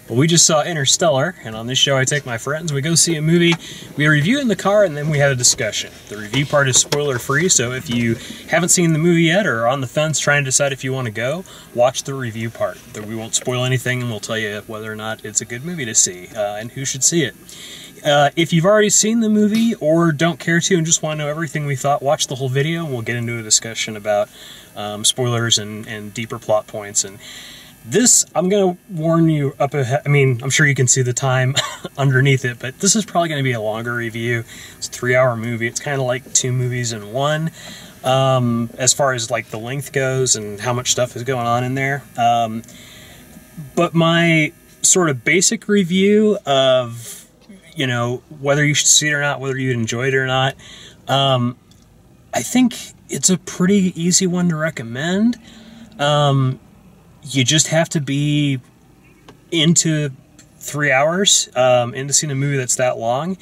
But we just saw Interstellar, and on this show I take my friends, we go see a movie, we review it in the car, and then we have a discussion. The review part is spoiler-free, so if you haven't seen the movie yet or are on the fence trying to decide if you want to go, watch the review part. We won't spoil anything, and we'll tell you whether or not it's a good movie to see, and who should see it. If you've already seen the movie or don't care to and just want to know everything we thought, watch the whole video, and we'll get into a discussion about spoilers and deeper plot points. And this, I'm going to warn you up ahead. I mean, I'm sure you can see the time underneath it, but this is probably going to be a longer review. It's a 3-hour movie. It's kind of like 2 movies in one, as far as like the length goes and how much stuff is going on in there. But my sort of basic review of, you know, whether you should see it or not, whether you enjoyed it or not, I think it's a pretty easy one to recommend. You just have to be into 3 hours, into seeing a movie that's that long.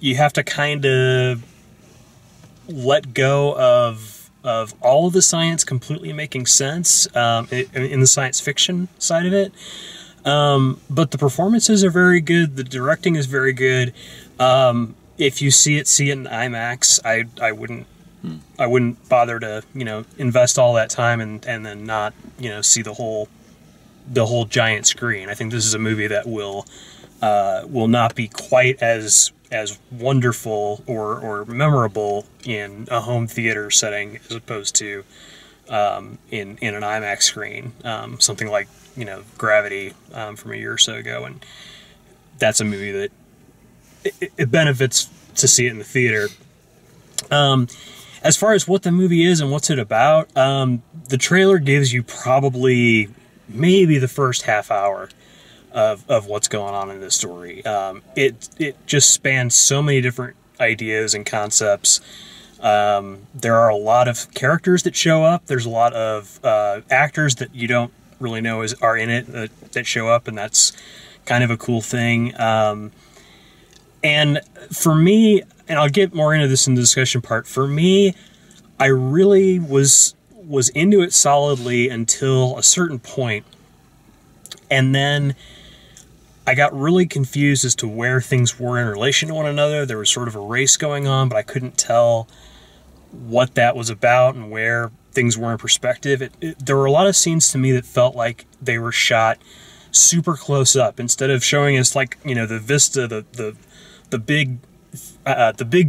You have to kind of let go of all of the science completely making sense in the science fiction side of it. But the performances are very good. The directing is very good. If you see it in IMAX. I wouldn't bother to, you know, invest all that time and then not, you know, see the whole giant screen. I think this is a movie that will not be quite as wonderful or memorable in a home theater setting as opposed to in an IMAX screen. Something like, you know, Gravity from a year or so ago, and that's a movie that it benefits to see it in the theater. As far as what the movie is and what's it about, the trailer gives you probably maybe the first half hour of what's going on in this story. It just spans so many different ideas and concepts. There are a lot of characters that show up. There's a lot of actors that you don't really know are in it that show up, and that's kind of a cool thing. And for me, and I'll get more into this in the discussion part, for me, I really was into it solidly until a certain point, and then I got really confused as to where things were in relation to one another. There was sort of a race going on, but I couldn't tell what that was about and where things were in perspective. There were a lot of scenes to me that felt like they were shot super close up, instead of showing us, like, you know, the vista, the big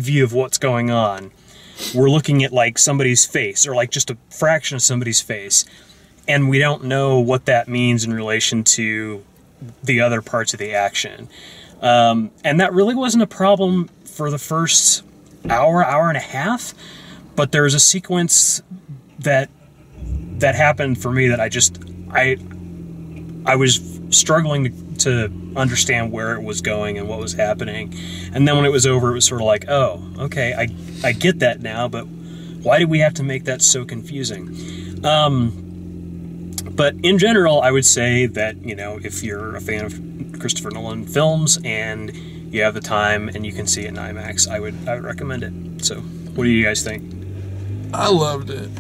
view of what's going on. We're looking at like somebody's face, or like just a fraction of somebody's face, and we don't know what that means in relation to the other parts of the action. And that really wasn't a problem for the first hour and a half, but there was a sequence that happened for me that I was struggling to understand where it was going and what was happening. And then when it was over, it was sort of like, oh, okay, I get that now, but why did we have to make that so confusing? But in general, I would say that, you know, if you're a fan of Christopher Nolan films and you have the time and you can see it in IMAX, I would recommend it. So what do you guys think? I loved it.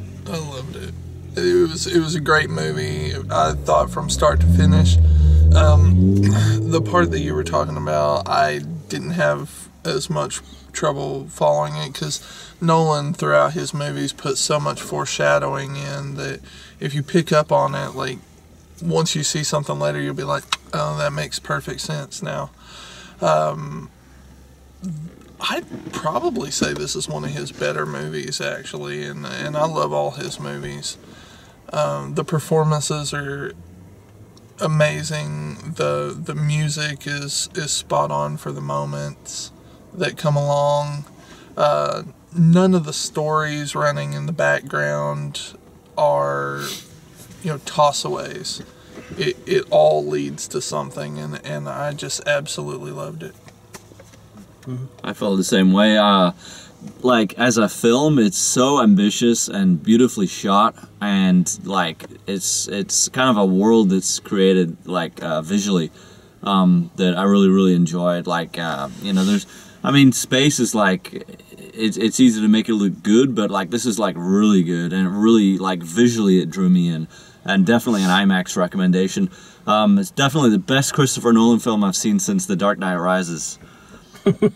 It was a great movie. I thought from start to finish. The part that you were talking about, I didn't have as much trouble following it, because Nolan throughout his movies puts so much foreshadowing in that if you pick up on it, like, once you see something later, you'll be like, oh, that makes perfect sense now. I'd probably say this is one of his better movies, actually, and I love all his movies. The performances are amazing. The music is spot on for the moments that come along. None of the stories running in the background are, you know, tossaways. It all leads to something, and I just absolutely loved it. I felt the same way. Like, as a film, it's so ambitious and beautifully shot, and like it's kind of a world that's created like visually that I really enjoyed. Like, you know, space is like, it's easy to make it look good, but like this is like really good, and it really, like, visually it drew me in, and definitely an IMAX recommendation. It's definitely the best Christopher Nolan film I've seen since The Dark Knight Rises. But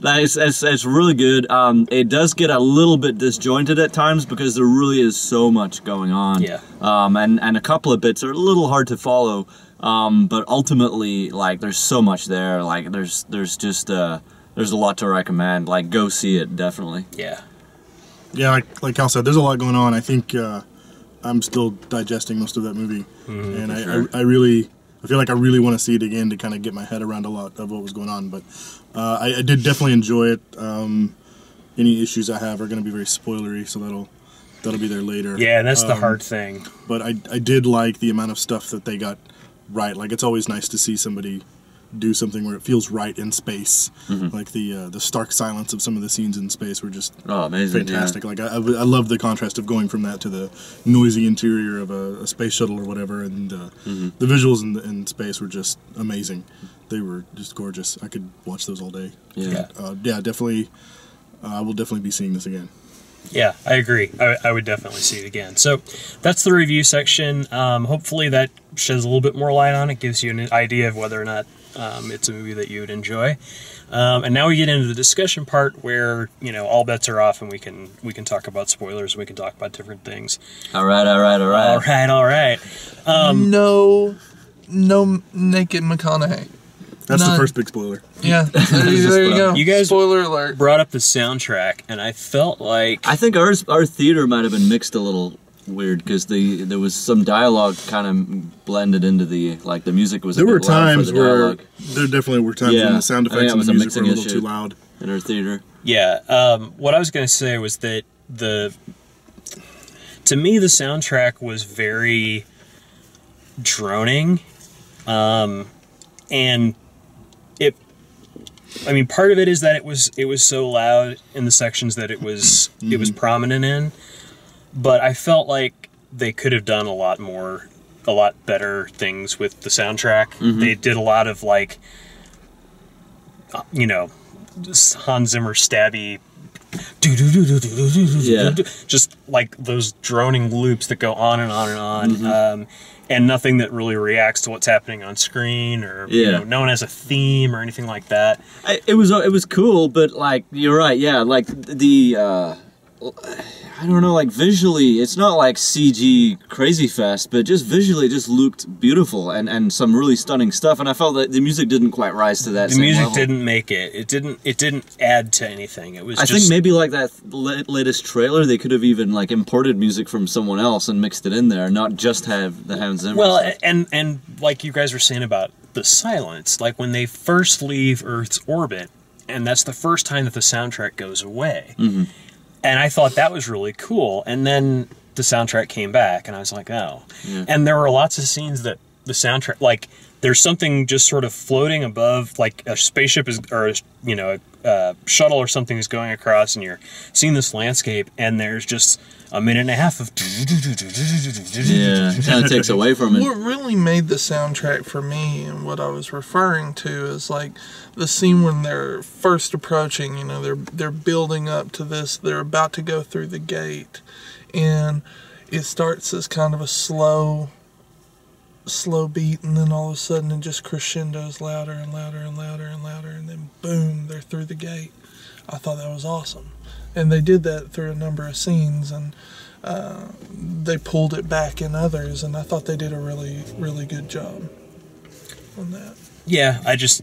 it's really good. It does get a little bit disjointed at times because there really is so much going on. Yeah. And a couple of bits are a little hard to follow. But ultimately, like, there's so much there. Like, there's just there's a lot to recommend. Like, go see it, definitely. Yeah. Yeah, like Cal said, there's a lot going on. I think I'm still digesting most of that movie, and I feel like I really want to see it again to kind of get my head around a lot of what was going on. But I did definitely enjoy it. Any issues I have are going to be very spoilery, so that'll be there later. Yeah, that's the hard thing. But I did like the amount of stuff that they got right. Like, it's always nice to see somebody do something where it feels right in space. Like the stark silence of some of the scenes in space were just amazing, fantastic. Like I love the contrast of going from that to the noisy interior of a space shuttle or whatever, and the visuals in space were just amazing. They were just gorgeous. I could watch those all day. Yeah. Definitely. I will definitely be seeing this again. Yeah, I agree. I would definitely see it again. So that's the review section. Hopefully that sheds a little bit more light on it, gives you an idea of whether or not it's a movie that you would enjoy. And now we get into the discussion part where, all bets are off and we can talk about spoilers, and we can talk about different things. All right. All right. No naked McConaughey. That's the first big spoiler. Yeah, there you go. You guys spoiler alert. Brought up the soundtrack, and I felt like I think our theater might have been mixed a little weird because there was some dialogue kind of blended into the music was. There a bit were loud times for the where dialogue. There definitely were times when the sound effects and the music were a little too loud in our theater. Yeah. What I was going to say was that to me the soundtrack was very droning, and part of it is that it was so loud in the sections that it was prominent in, but I felt like they could have done a lot better things with the soundtrack. They did a lot of Hans Zimmer stabby, just like those droning loops that go on and on and on. And nothing that really reacts to what's happening on screen, or no one has a theme or anything like that. It was cool, but you're right, yeah. I don't know, visually, it's not like CG crazy fest, but just visually, it just looked beautiful and some really stunning stuff. And I felt that the music didn't quite rise to that. The music didn't make it. It didn't add to anything. It was. I think maybe that latest trailer, they could have even imported music from someone else and mixed it in there, not just have the Hans Zimmer. Well, stuff. and like you guys were saying about the silence, like when they first leave Earth's orbit, and that's the first time that the soundtrack goes away. And I thought that was really cool. And then the soundtrack came back, and I was like, oh. Yeah. And there were lots of scenes that the soundtrack, there's something just sort of floating above, a spaceship or a shuttle or something is going across, and you're seeing this landscape, and there's just a minute and a half of. Yeah, it kind of takes away from it. What really made the soundtrack for me, and what I was referring to, is the scene when they're first approaching. They're building up to this. They're about to go through the gate, and it starts as kind of a slow beat, and then all of a sudden it just crescendos louder and louder and louder and louder, and then boom, they're through the gate. I thought that was awesome, and they did that through a number of scenes, and they pulled it back in others, and I thought they did a really, really good job on that. Yeah, I guess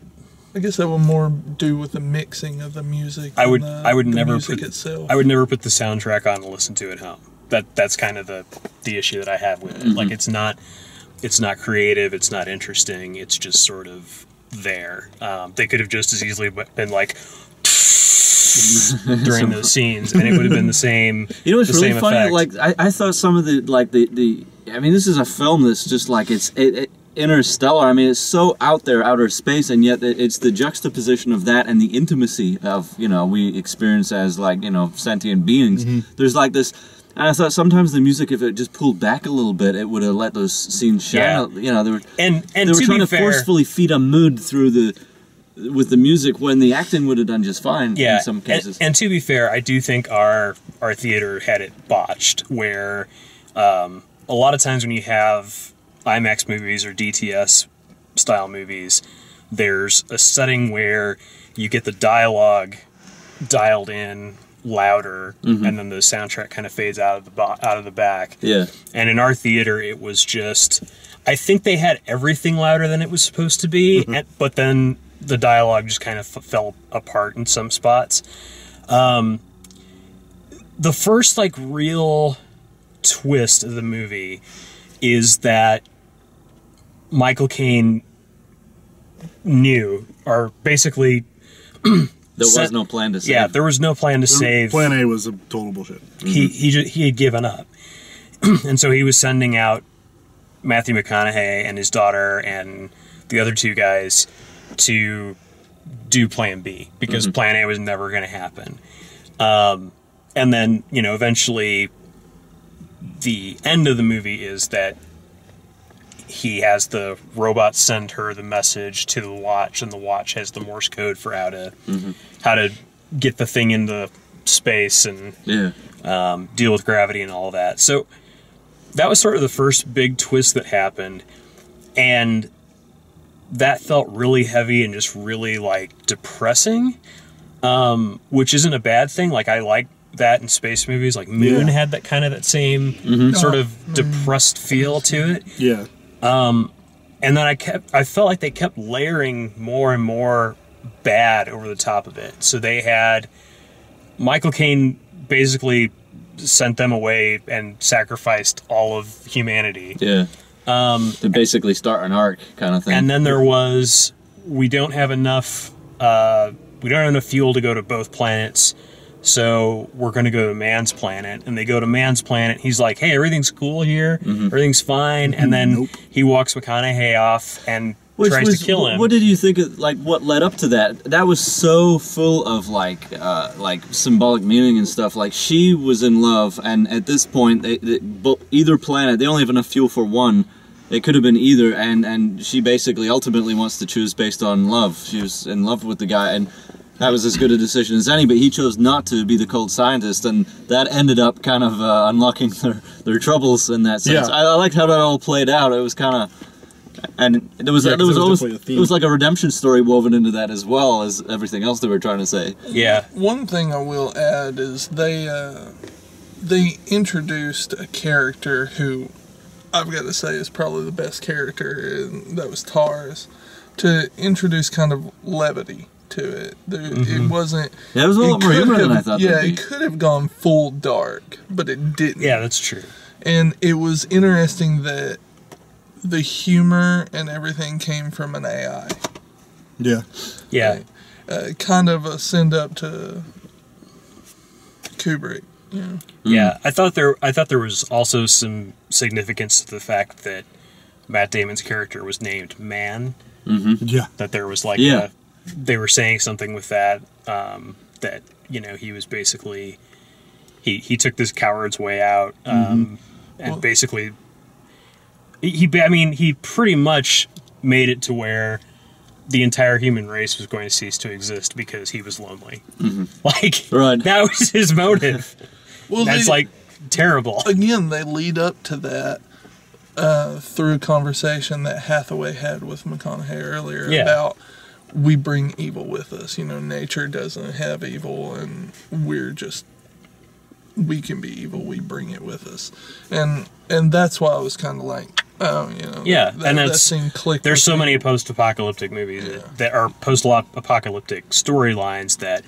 that would more do with the mixing of the music. I would never music put itself. I would never put the soundtrack on and listen to it at home. That's kind of the issue that I have with it. It's not creative, it's not interesting, it's just sort of there. They could have just as easily been during those scenes, and it would have been the same. You know what's really funny? Effect. I thought some of the this is a film that's just it's Interstellar. I mean, it's so out there, outer space, and yet it's the juxtaposition of that and the intimacy of we experience as sentient beings. There's this. And I thought sometimes the music, if it just pulled back a little bit, it would have let those scenes shine. Yeah. They were and they were trying to forcefully feed a mood with the music when the acting would have done just fine in some cases. And to be fair, I do think our theater had it botched, where a lot of times when you have IMAX movies or DTS style movies, there's a setting where you get the dialogue dialed in louder, and then the soundtrack kind of fades out of the back. Yeah. And in our theater, it was just, I think they had everything louder than it was supposed to be, but then the dialogue just kind of fell apart in some spots. The first like real twist of the movie is that Michael Caine knew, or basically There was no plan to save. Yeah, there was no plan to save. Plan A was a total bullshit. He had given up, and so he was sending out Matthew McConaughey and his daughter and the other two guys to do Plan B because Plan A was never going to happen. And then, you know, eventually the end of the movie is that he has the robot send her the message to the watch, and the watch has the Morse code for how to get the thing into space and deal with gravity and all that. So that was sort of the first big twist that happened, and that felt really heavy and just really like depressing, which isn't a bad thing. Like I like that in space movies. Like Moon had that kind of that same sort of depressed feel to it. Yeah. And then I felt like they kept layering more and more bad over the top of it. So they had Michael Caine basically sent them away and sacrificed all of humanity. Yeah. To basically start an arc kind of thing. And then there was, we don't have enough fuel to go to both planets, so we're going to go to Man's planet. And they go to Man's planet. He's like, hey, everything's cool here. Everything's fine. And then he walks McConaughey off and tries to kill him. What did you think of, like, what led up to that? That was so full of, like symbolic meaning and stuff. Like, she was in love, and at this point, either planet, they only have enough fuel for one. It could have been either, and she basically ultimately wants to choose based on love. She was in love with the guy, and that was as good a decision as any, but he chose not to be the cold scientist, and that ended up kind of unlocking their troubles in that sense. Yeah. I liked how that all played out. It was kind of... And there was like a redemption story woven into that as well as everything else they were trying to say. Yeah. One thing I will add is they introduced a character who I've got to say is probably the best character, and that was Tars, to introduce kind of levity to it. It wasn't... Yeah, it was a lot more humor than I thought. Yeah, it could have gone full dark, but it didn't. Yeah, that's true. And it was interesting that the humor and everything came from an AI. Yeah. Yeah. Kind of a send up to Kubrick. Yeah. Yeah, I thought there was also some significance to the fact that Matt Damon's character was named Man. Yeah. That there was like they were saying something with that, that, you know, he was basically he took this coward's way out, and basically he pretty much made it to where the entire human race was going to cease to exist because he was lonely. Like, that was his motive. Well, that's like terrible. Again, they lead up to that through a conversation that Hathaway had with McConaughey earlier about we bring evil with us. You know, nature doesn't have evil, and we can be evil. We bring it with us, and that's why I was kind of like, oh, you know, that scene clicked. There's so many post-apocalyptic movies that are post-apocalyptic storylines that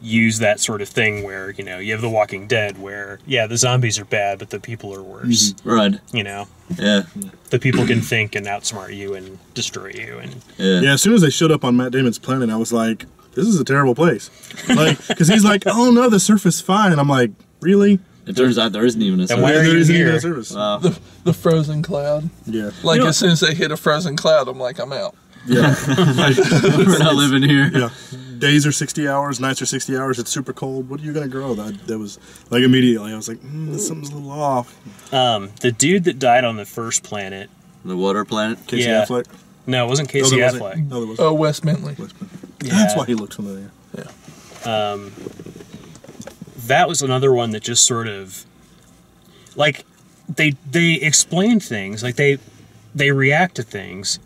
use that sort of thing where, you know, you have The Walking Dead where, the zombies are bad, but the people are worse. Right. You know? Yeah. The people can think and outsmart you and destroy you. And as soon as they showed up on Matt Damon's planet, I was like, this is a terrible place. Like, because he's like, oh no, the surface is fine. And I'm like, really? It turns out there isn't even a surface. Why are you here? Wow. The frozen cloud. Yeah. Like, as soon as they hit a frozen cloud, I'm like, I'm out. Yeah. We're not living here. Yeah. Days are 60 hours, nights are 60 hours, it's super cold. What are you going to grow? That was, like, immediately, I was like, something's a little off. The dude that died on the first planet. The water planet? Casey Affleck? No, it wasn't Casey Affleck. No, it wasn't. Oh, Wes Bentley. Yeah. That's why he looked familiar. Yeah. That was another one that just sort of, like, they explained things. Like, they react to things,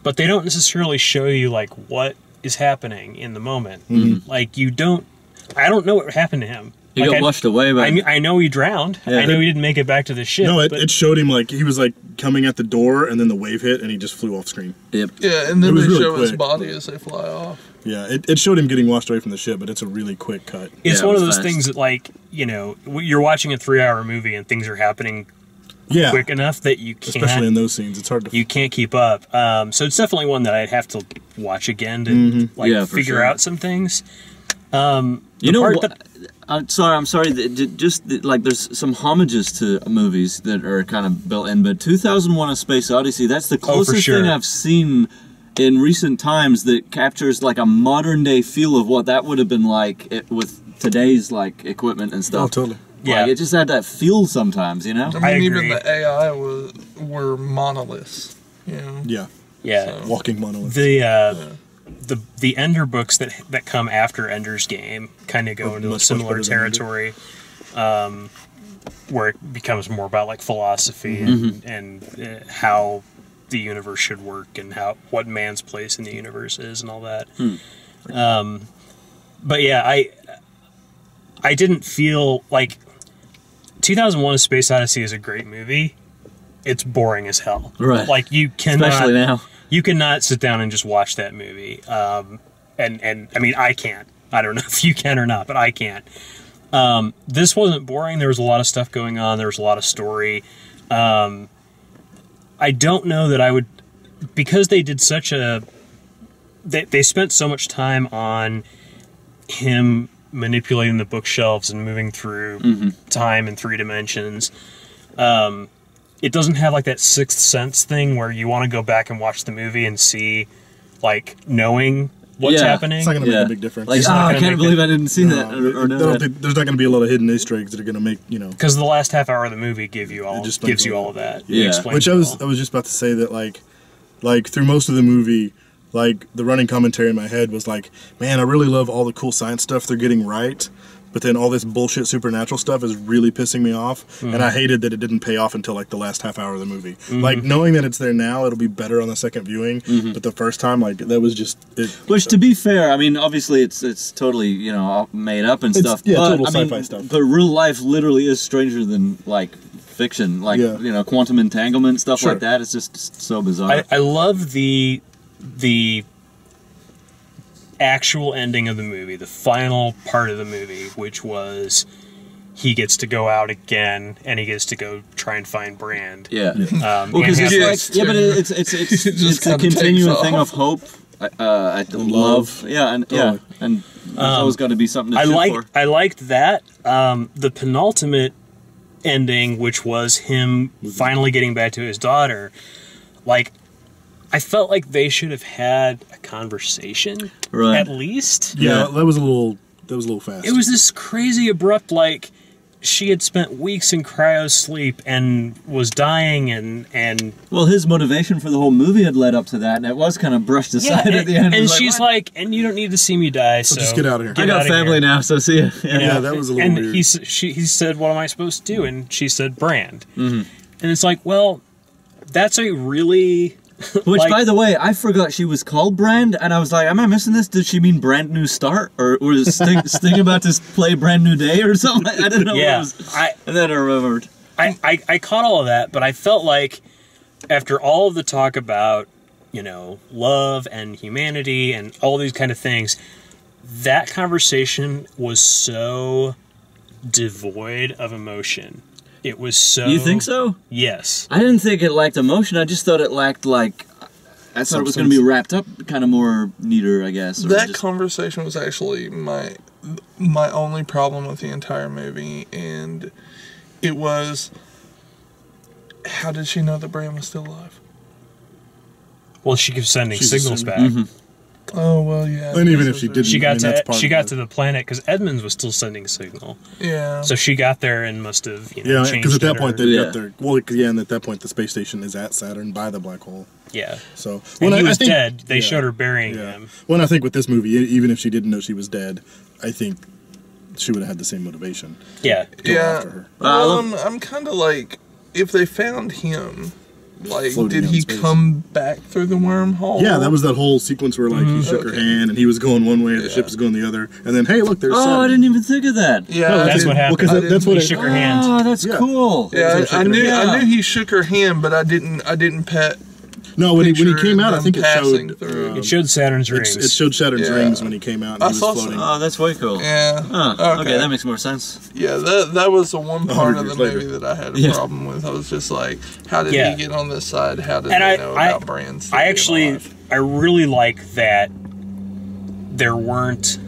but they don't necessarily show you like what is happening in the moment. Like I don't know what happened to him. He got washed away, but I know he drowned. Yeah. I know he didn't make it back to the ship. No, it showed him like he was like coming at the door, and then the wave hit, and he just flew off screen. Yep. Yeah, and then they really show his quick. body as they fly off. Yeah, it showed him getting washed away from the ship, but it's a really quick cut. It's Yeah, one it of was those fast. things that, like, you know, you're watching a 3-hour movie and things are happening Yeah, quick enough that you especially in can't those scenes, it's hard to. you can't keep up. So it's definitely one that I'd have to watch again to like Yeah, for figure sure. out some things. You know part what? I'm sorry. Like, there's some homages to movies that are kind of built in, but 2001: A Space Odyssey. That's the closest sure. thing I've seen in recent times that captures like a modern day feel of what that would have been like with today's like equipment and stuff. Oh, totally. Yeah. Like, it just had that feel sometimes, you know. I mean, I even agree. the AI were monoliths. You know? Yeah, Yeah, walking monolith. the Ender books that come after Ender's Game kind of go into a much similar better than Ender. territory, where it becomes more about like philosophy and how the universe should work and what man's place in the universe is and all that. But yeah, I didn't feel like 2001: A Space Odyssey is a great movie. It's boring as hell. Right. Like you cannot. Especially now. You cannot sit down and just watch that movie. And I mean, I can't. I don't know if you can or not, but I can't. This wasn't boring. There was a lot of stuff going on. There was a lot of story. I don't know that I would, because they did such a, they spent so much time on him manipulating the bookshelves and moving through time in 3 dimensions. It doesn't have like that Sixth Sense thing where you want to go back and watch the movie and see, like, knowing what's Yeah. happening. It's not going to make a big difference. Like, It's not I gonna can't make believe I didn't see that or know that. there's not going to be a lot of hidden Easter eggs that are going to make Because the last half hour of the movie gives you all explains all of that. Yeah. It explains Which it I all. was just about to say that like through most of the movie, like the running commentary in my head was like, man, I really love all the cool science stuff they're getting right, but then all this bullshit supernatural stuff is really pissing me off, and I hated that it didn't pay off until like the last half hour of the movie. Like knowing that it's there now, it'll be better on the second viewing, but the first time, like that was just it. Which, to be fair, I mean, obviously it's totally, you know, all made up and stuff. yeah, but, total I mean, sci-fi stuff. But real life literally is stranger than like fiction, like Yeah. you know, quantum entanglement stuff Sure. like that. It's just so bizarre. I love the actual ending of the movie, the final part of the movie, which was he gets to go out again and he gets to go try and find Brand. yeah. Well, Because and it's have- like, yeah, but it's just a kinda continuing takes thing off. of hope, love, yeah, and there's always got to be something to shoot for. I liked that. The penultimate ending, which was him finally getting back to his daughter, like, I felt like they should have had a conversation, Right. at least. Yeah, Yeah. that was a little fast. It was this crazy abrupt, like, she had spent weeks in cryo sleep and was dying and Well, his motivation for the whole movie had led up to that, and it was kind of brushed aside at the end. and It was she's what? like, and you don't need to see me die, so just get out of here. I got outta family here. now, so see ya. Yeah. Yeah, that was a little and weird. he said, what am I supposed to do? And she said, Brand. And it's like, well, that's a really... Which, like- by the way, I forgot she was called Brand, and I was like, am I missing this? Did she mean Brand New Start? Or was Sting about to play Brand New Day or something? I didn't know what it Yeah, was. I And then I remembered. caught all of that, but I felt like after all of the talk about, you know, love and humanity and all these kind of things, that conversation was so devoid of emotion. It was so... You think so? Yes. I didn't think it lacked emotion. I just thought it lacked, like... I thought it was going to be wrapped up kind of more neater, I guess. Or That just- conversation was actually my only problem with the entire movie, and it was, how did she know that Bram was still alive? Well, she kept sending She's signals assuming- back. Oh well, yeah. And even this if she was didn't, She got I mean, that's to part she of got it. to the planet because Edmonds was still sending a signal. Yeah. So she got there and must have, you know, Yeah, changed because at that it point or- they Yeah. got their and at that point the space station is at Saturn by the black hole. yeah. So And he I was think- dead. They yeah, showed her burying Yeah. him. Well, I think with this movie, even if she didn't know she was dead, I think she would have had the same motivation. Yeah. Go Yeah. after her. Well, I'm kind of like, if they found him, Like, floating did out he in space. come back through the wormhole? Yeah, that was that whole sequence where like he shook her hand and he was going one way, and the ship was going the other, and then hey, look, there's Oh, Saturn. I didn't even think of that. Yeah, No, I That's did. what happened. Well, 'cause that's what He it- shook her hand. Oh, that's Yeah. cool. Yeah, I knew. Yeah. I knew he shook her hand, but I didn't pet. No, when he picture came out, I them think it passing showed. through. It showed Saturn's rings. It showed Saturn's Yeah. rings when he came out and I he was saw floating. Oh, that's way cool. Yeah. Huh, okay, that makes more sense. Yeah, that was the one part of the 100 years movie later. that I had a Yeah. problem with. I was just like, how did Yeah. he get on this side? How did And they know about brands? still I being actually, alive? I really like that there weren't.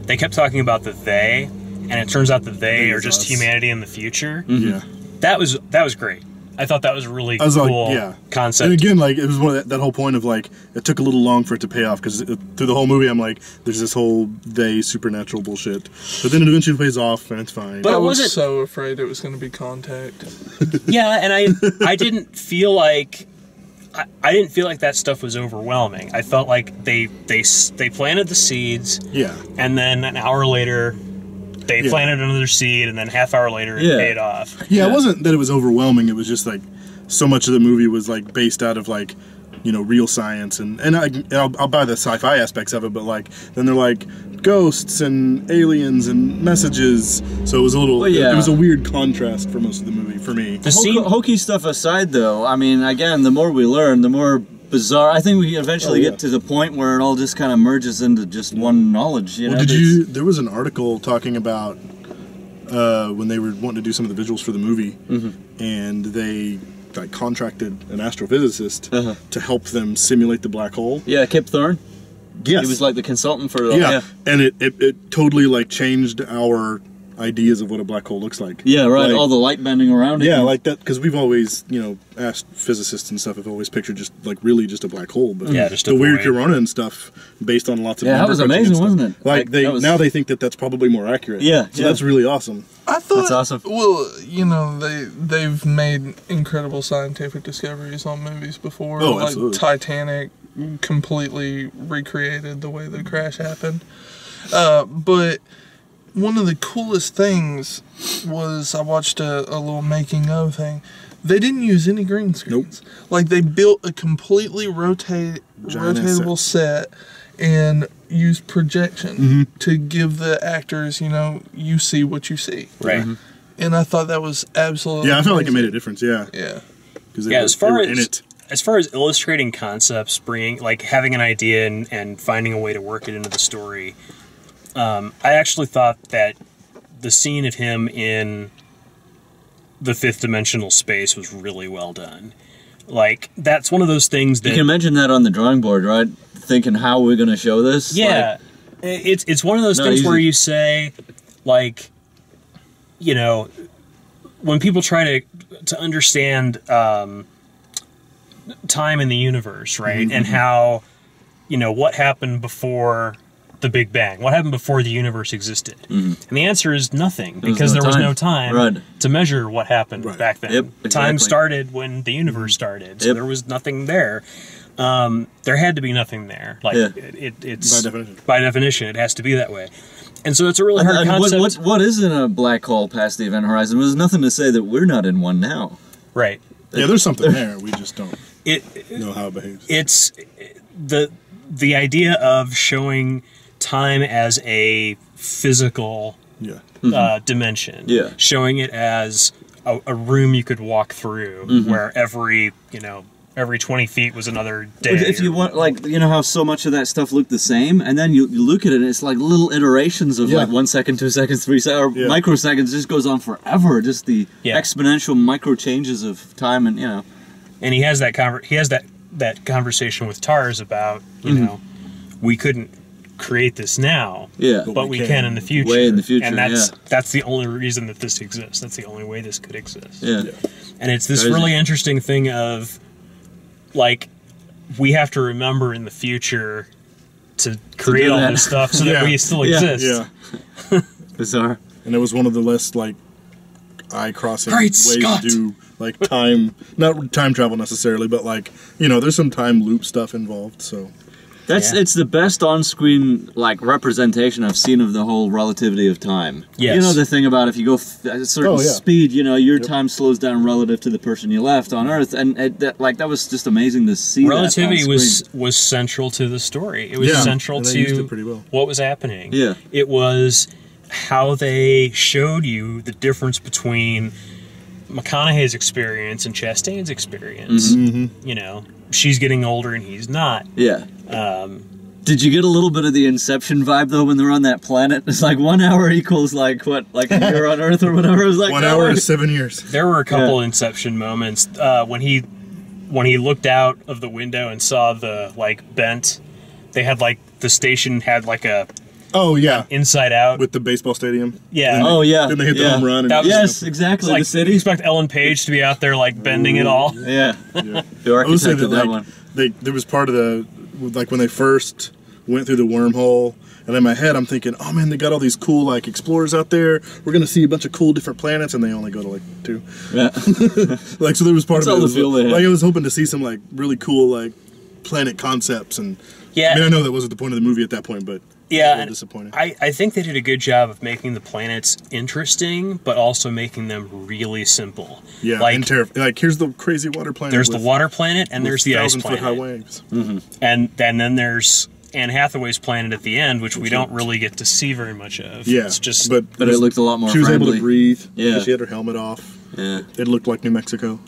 They kept talking about the they, and it turns out that they are was just us. humanity in the future. Yeah. That was great. I thought that was a really I was like, cool yeah. concept. And again, like it was one of that whole point of like it took a little long for it to pay off because through the whole movie I'm like, there's this whole they supernatural bullshit, but then it eventually pays off and it's fine. But I it was wasn't- so afraid it was going to be Contact. Yeah, and I didn't feel like I didn't feel like that stuff was overwhelming. I felt like they planted the seeds, yeah, and then an hour later they Yeah. planted another seed, and then half hour later it Yeah. paid off. yeah. It wasn't that it was overwhelming. It was just like so much of the movie was like based out of like real science and I'll buy the sci-fi aspects of it, but like then they're like ghosts and aliens and messages. So it was a little. Well, yeah. It was a weird contrast for most of the movie for me. The scene, Hokey stuff aside, though, I mean, again, the more we learn, the more bizarre. I think we eventually Oh, yeah. get to the point where it all just kind of merges into just one knowledge. You know, Well, There's- there was an article talking about when they were wanting to do some of the visuals for the movie, and they like contracted an astrophysicist Uh-huh. to help them simulate the black hole. Yeah, Kip Thorne. Yes, He was like the consultant for. yeah. And it totally like changed our ideas of what a black hole looks like. Yeah, right. Like, all the light bending around it. yeah, like that because we've always asked physicists and stuff have always pictured just like really just a black hole, but Yeah, just a the weird void. corona and stuff based on lots of Yeah, that number was crunching and amazing, stuff. wasn't it? Like Like, that was- now they think that that's probably more accurate. Yeah, so yeah. that's really awesome. I thought That's awesome. Well, they've made incredible scientific discoveries on movies before. Oh, like absolutely. Titanic completely recreated the way the crash happened. But one of the coolest things was I watched a little making of thing. They didn't use any green screens. Like they built a completely rotatable set and used projection to give the actors, you see what you see. right? And I thought that was absolutely Yeah, I felt like it amazing. made a difference. Yeah, Yeah. because Yeah, as far in as it. as far as illustrating concepts, bringing like having an idea and finding a way to work it into the story, I actually thought that the scene of him in the fifth dimensional space was really well done. Like that's one of those things that You can imagine that on the drawing board, right? Thinking how we're going to show this. yeah, it's one of those Not things where easy. you say, like, when people try to understand time in the universe, right, and how what happened before the Big Bang, what happened before the universe existed, and the answer is nothing because there was no time Right. to measure what happened Right. back then. Yep, Time exactly. started when the universe started, so Yep. there was nothing there. There had to be nothing there. Like Yeah. it's By definition. by definition, it has to be that way. And so it's a really hard And concept, what is in a black hole past the event horizon? There's nothing to say that we're not in one now. right? Yeah, there's something there. We just don't It know how it behaves. it's the idea of showing time as a physical Yeah. dimension, Yeah. showing it as a room you could walk through, where every 20 feet was another day. But if you want, like, how so much of that stuff looked the same, and then you look at it, and it's like little iterations of Yeah. like 1 second, 2 seconds, 3 seconds, or Yeah. microseconds. It just goes on forever. Just the Yeah. exponential micro changes of time, and and he has that that conversation with Tars about we couldn't create this now, yeah. but we can in the future. Way in the future, and that's yeah. that's the only reason that this exists. That's the only way this could exist. Yeah. And it's this Crazy. really interesting thing of, like, we have to remember in the future to create do all that. this stuff so that Yeah. we still Yeah. exist. Yeah. Bizarre. And it was one of the less like eye-crossing Great ways Scott! to do like not time travel necessarily, but like there's some time loop stuff involved. So It's the best on-screen like representation I've seen of the whole relativity of time. Yes. You know the thing about if you go at a certain speed, you know your time slows down relative to the person you left on Earth, and that was just amazing to see. Relativity was central to the story. It was central to what was happening. Yeah, it was how they showed you the difference between McConaughey's experience and Chastain's experience. You know, she's getting older and he's not. Yeah. Did you get a little bit of the Inception vibe though when they're on that planet? It's like 1 hour equals like what, like a year on Earth or whatever. It was like 1 hour is 7 years. There were a couple Inception moments when he looked out of the window and saw the like bent. They had like the station had like a Inside Out with the baseball stadium. Yeah. Then they hit the home run. And yes, exactly. Like, the city. You expect Ellen Page to be out there like bending it all. Yeah. The architect of that one. There was part of the like when they first went through the wormhole, and in my head I'm thinking, oh man, they got all these cool like explorers out there. We're gonna see a bunch of cool different planets, and they only go to like 2. Yeah. Like so, there was part That's of it. The feel they had. Like I was hoping to see some like really cool like planet concepts, and I mean I know that wasn't the point of the movie at that point, but. Yeah, disappointing. I think they did a good job of making the planets interesting, but also making them really simple. Yeah, like, and like here's the crazy water planet. There's the water planet, and there's the ice planet. 1,000-foot high waves. And then there's Anne Hathaway's planet at the end, which we don't really get to see very much of. Yeah, it's just but it looked a lot more. She was friendly. able to breathe. Yeah, she had her helmet off. Yeah, it looked like New Mexico.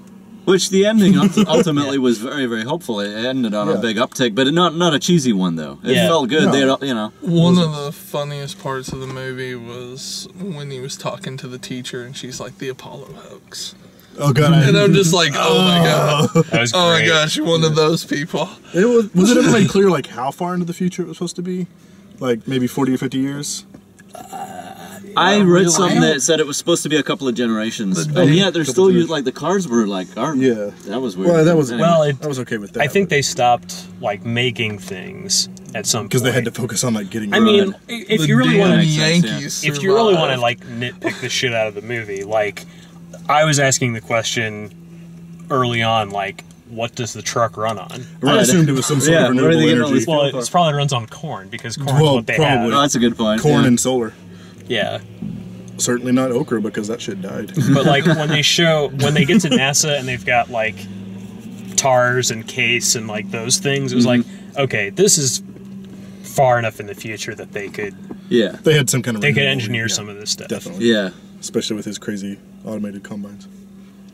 Which the ending ultimately was very, very hopeful. It ended on a big uptick, but not a cheesy one though. It felt good. No. They, you know. One of the funniest parts of the movie was when he was talking to the teacher, and she's like, "The Apollo hoax." Oh god! And I'm just like, "Oh my god!" That was great. Oh my gosh, you're one of those people. Was it ever made clear like how far into the future it was supposed to be? Like maybe 40 or 50 years? I read something that said it was supposed to be a couple of generations, and yet they're still using like the cars were like, that was weird. Well, that was anyway. I was okay with that. I think they stopped like making things at some point because they had to focus on like getting. I mean, if you really want to, Yankees, if you really want to like nitpick the shit out of the movie, like I was asking the question early on, like, what does the truck run on? I assumed it was some sort of renewable energy. Well, it probably runs on corn because corn is what they have. Oh, that's a good point. Corn and solar. Yeah. Certainly not okra because that shit died. But like when they get to NASA and they've got like TARS and CASE and like those things, it was like, okay, this is far enough in the future that they could. Yeah. They had some kind of. They could engineer some of this stuff. Definitely. Yeah. Especially with his crazy automated combines,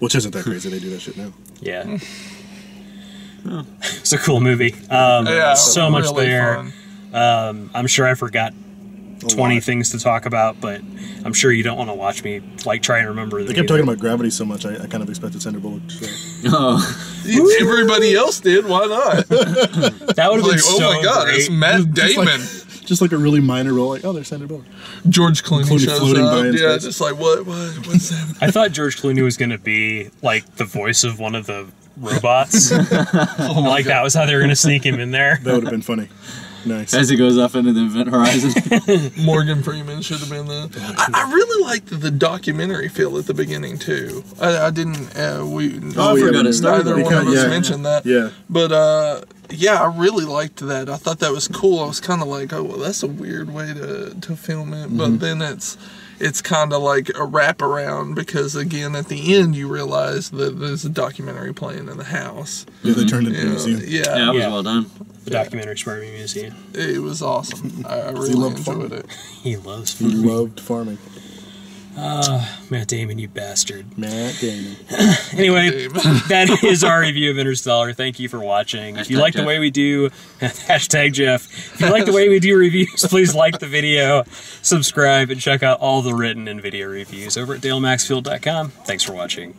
which isn't that crazy. They do that shit now. Yeah. It's a cool movie. So much really there. I'm sure I forgot 20 things to talk about, but I'm sure you don't want to watch me like try and remember. They kept talking about gravity so much, I kind of expected Sandra Bullock to show. Oh, everybody else did. Why not? That would have been like, so oh my god, great. it's Matt Damon. Just like a really minor role, like, oh, there's Sandra Bullock. George Clooney shows floating up. by in Yeah, space. just like what's that? I thought George Clooney was going to be like the voice of one of the robots. Like that was how they were going to sneak him in there. That would have been funny. Nice. as he goes off into the event horizon. Morgan Freeman should have been the. I really liked the documentary feel at the beginning too. I didn't. I forgot it started. Neither one of us mentioned that. Yeah. But yeah, I really liked that. I thought that was cool. I was kind of like, oh, well, that's a weird way to film it. But then it's kind of like a wraparound because again, at the end, you realize that there's a documentary playing in the house. Yeah, they turned it into a museum. Yeah, it was well done. The documentary Spermie Museum. It was awesome. I really enjoyed it. He loves He farming. loved farming. Matt Damon, you bastard. Matt Damon. Anyway, that is our review of Interstellar. Thank you for watching. If you like the way we do, hashtag Jeff. If you like the way we do reviews, please like the video, subscribe, and check out all the written and video reviews over at DaleMaxfield.com. Thanks for watching.